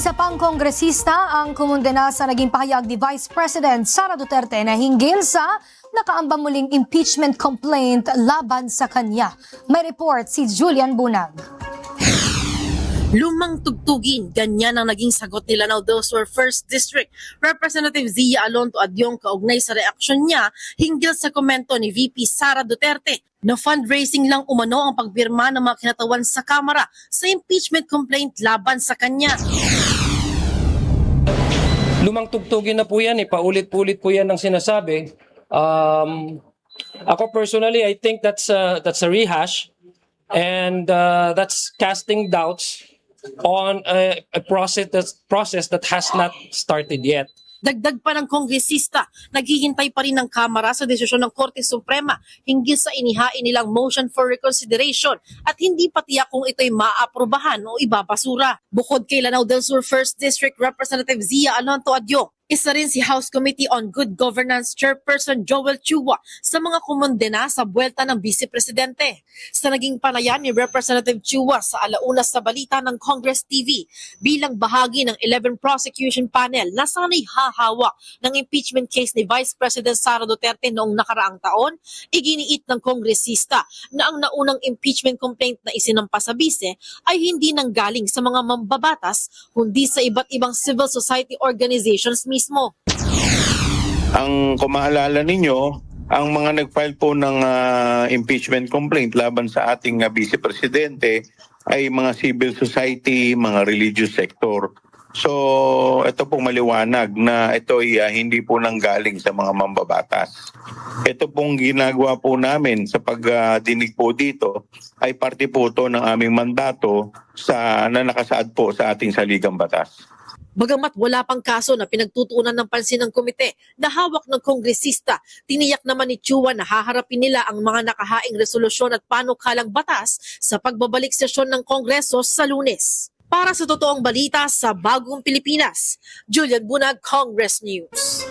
Isa pang kongresista ang kumundena sa naging pahayag ni Vice President Sara Duterte na hinggil sa nakaambang muling impeachment complaint laban sa kanya. May report si Julian Bunag. Lumang tugtugin, ganyan ang naging sagot ni Lanao del Sur 1st District Representative Zia Alonto Adyong kaugnay sa reaksyon niya hinggil sa komento ni VP Sara Duterte na fundraising lang umano ang pagpirma ng mga kinatawan sa Kamara sa impeachment complaint laban sa kanya. Lumang tugtugin na po yan, paulit-ulit po yan ang sinasabi. Ako personally, I think that's a rehash and that's casting doubts on a process that has not started yet. Dagdag pa ng kongresista, naghihintay pa rin ng Kamara sa desisyon ng Korte Suprema hinggil sa inihain nilang motion for reconsideration at hindi pa tiyak kung ito'y maaprubahan o ibabasura. Bukod kay Lanao del Sur 1st District Representative Zia Alonto Adyong, isa rin si House Committee on Good Governance Chairperson Joel Chua sa mga kumondena sa buwelta ng Vice Presidente. Sa naging palayan ni Representative Chua sa alauna sa balita ng Congress TV bilang bahagi ng 11 prosecution panel na sana'y hahawak ng impeachment case ni Vice President Sara Duterte noong nakaraang taon, iginiit ng kongresista na ang naunang impeachment complaint na isinampa sa Vice ay hindi nanggaling sa mga mambabatas kundi sa iba't ibang civil society organizations mismo. Ang kung maalala ninyo, ang mga nag-file po ng impeachment complaint laban sa ating Vice Presidente ay mga civil society, mga religious sector. So ito pong maliwanag na ito ay hindi po nanggaling sa mga mambabatas. Ito pong ginagawa po namin sa pagdinig po dito ay parte po ito ng aming mandato na nakasaad po sa ating saligang batas. Bagamat wala pang kaso na pinagtutuunan ng pansin ng komite na hawak ng kongresista, tiniyak naman ni Chua na haharapin nila ang mga nakahaing resolusyon at panukalang batas sa pagbabalik sesyon ng Kongreso sa Lunes. Para sa totoong balita sa Bagong Pilipinas, Julian Bunag, Congress News.